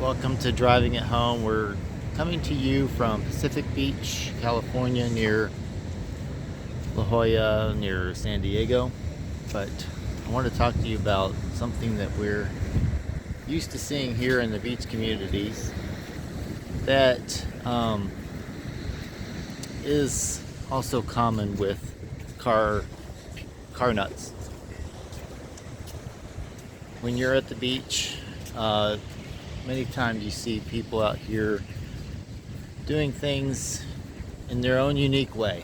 Welcome to Driving at Home. We're coming to you from Pacific Beach, California, near La Jolla, near San Diego. But I want to talk to you about something that we're used to seeing here in the beach communities that is also common with car nuts. When you're at the beach, many times you see people out here doing things in their own unique way.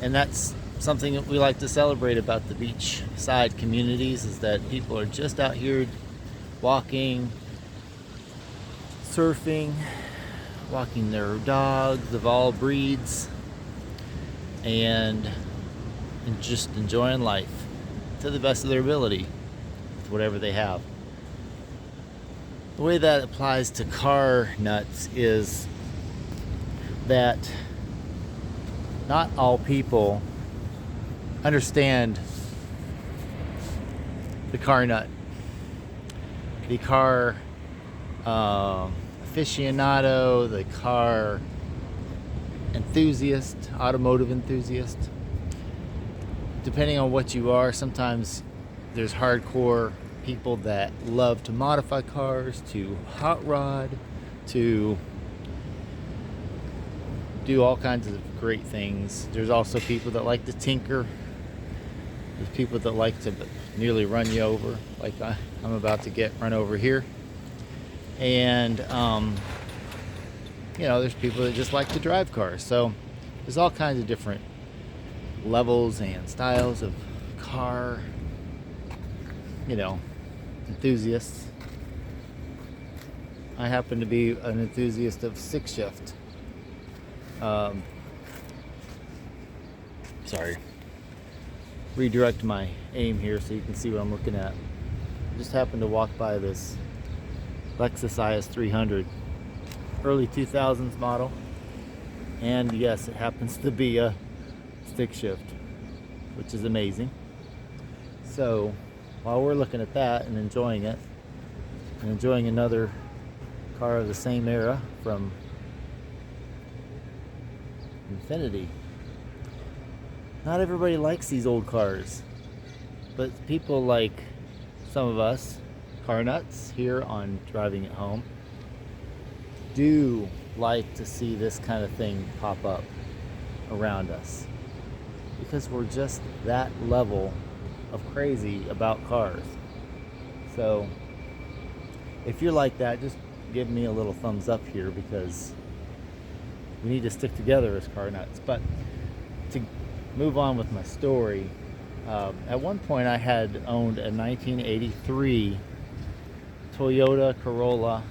And that's something that we like to celebrate about the beachside communities, is that people are just out here walking, surfing, walking their dogs of all breeds, and just enjoying life to the best of their ability with whatever they have. The way that applies to car nuts is that not all people understand the car nut. The car aficionado, the car enthusiast, automotive enthusiast. Depending on what you are, sometimes there's hardcore people that love to modify cars, to hot rod, to do all kinds of great things. There's also people that like to tinker. There's people that like to nearly run you over, like I'm about to get run over here. And there's people that just like to drive cars. So there's all kinds of different levels and styles of car enthusiasts. I happen to be an enthusiast of stick shift. Redirect my aim here so you can see what I'm looking at. I just happened to walk by this Lexus IS 300, early 2000s model, and yes, it happens to be a stick shift, which is amazing. So while we're looking at that and enjoying it, and enjoying another car of the same era from Infinity, not everybody likes these old cars, but people like some of us car nuts here on Driving at Home do like to see this kind of thing pop up around us, because we're just that level of crazy about cars. So if you're like that, just give me a little thumbs up here, because we need to stick together as car nuts. But to move on with my story, at one point I had owned a 1983 Toyota Corolla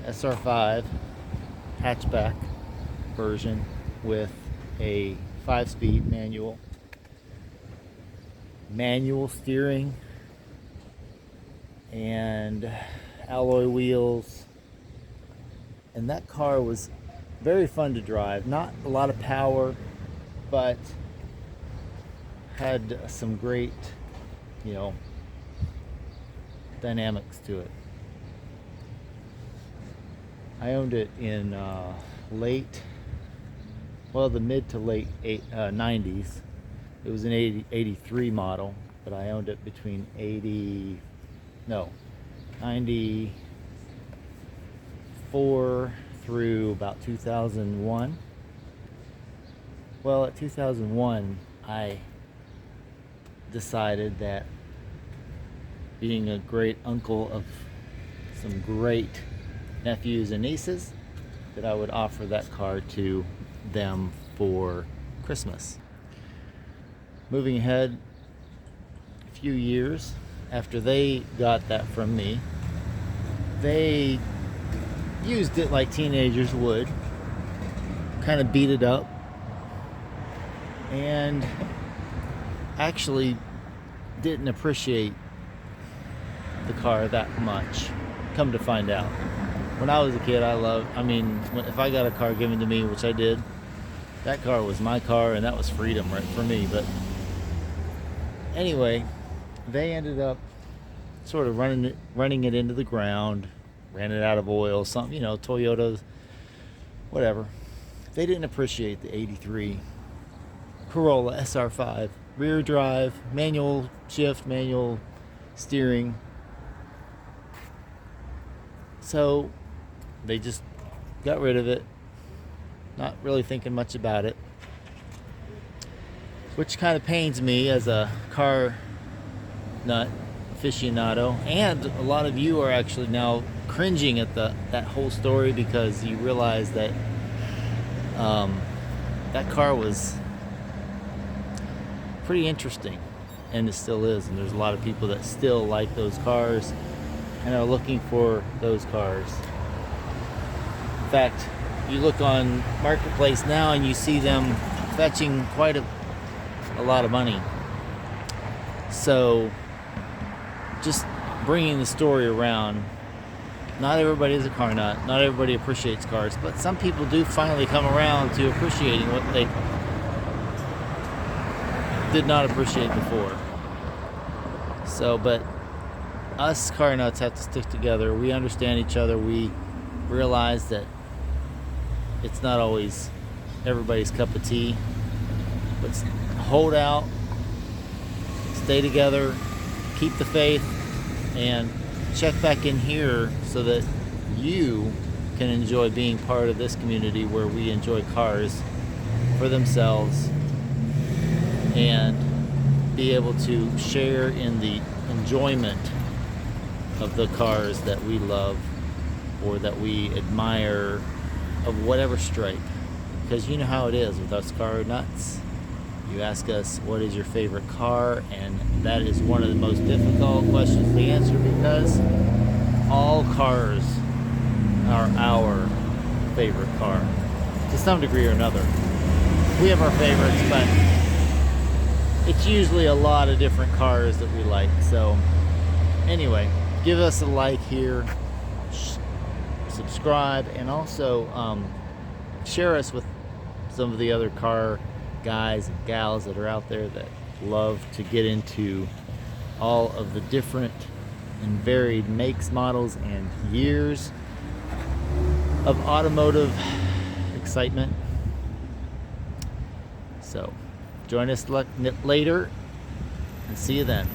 SR5 hatchback version with a 5-speed manual steering and alloy wheels, and that car was very fun to drive. Not a lot of power, but had some great dynamics to it. I owned it in the mid to late 90s. It was an 83 model, but I owned it between 94 through about 2001. Well, at 2001, I decided that, being a great uncle of some great nephews and nieces, that I would offer that car to them for Christmas. Moving ahead a few years after they got that from me, they used it like teenagers would, kind of beat it up, and actually didn't appreciate the car that much. Come to find out, when I was a kid, if I got a car given to me, which I did, that car was my car, and that was freedom right for me. But anyway, they ended up sort of running it into the ground, ran it out of oil, something, Toyotas, whatever. They didn't appreciate the 83 Corolla SR5, rear drive, manual shift, manual steering. So they just got rid of it, not really thinking much about it, which kind of pains me as a car nut aficionado. And a lot of you are actually now cringing at that whole story, because you realize that that car was pretty interesting, and it still is, and there's a lot of people that still like those cars and are looking for those cars. In fact, you look on Marketplace now and you see them fetching quite a lot of money. So just bringing the story around, not everybody is a car nut, not everybody appreciates cars, but some people do finally come around to appreciating what they did not appreciate before. So, but us car nuts have to stick together. We understand each other. We realize that it's not always everybody's cup of tea, but hold out, stay together, keep the faith, and check back in here so that you can enjoy being part of this community where we enjoy cars for themselves and be able to share in the enjoyment of the cars that we love or that we admire, of whatever stripe. Because you know how it is with us car nuts. You ask us, what is your favorite car? And that is one of the most difficult questions to answer, because all cars are our favorite car to some degree or another. We have our favorites, but it's usually a lot of different cars that we like. So anyway, give us a like here, subscribe, and also share us with some of the other car guys and gals that are out there that love to get into all of the different and varied makes, models, and years of automotive excitement. So join us later, and see you then.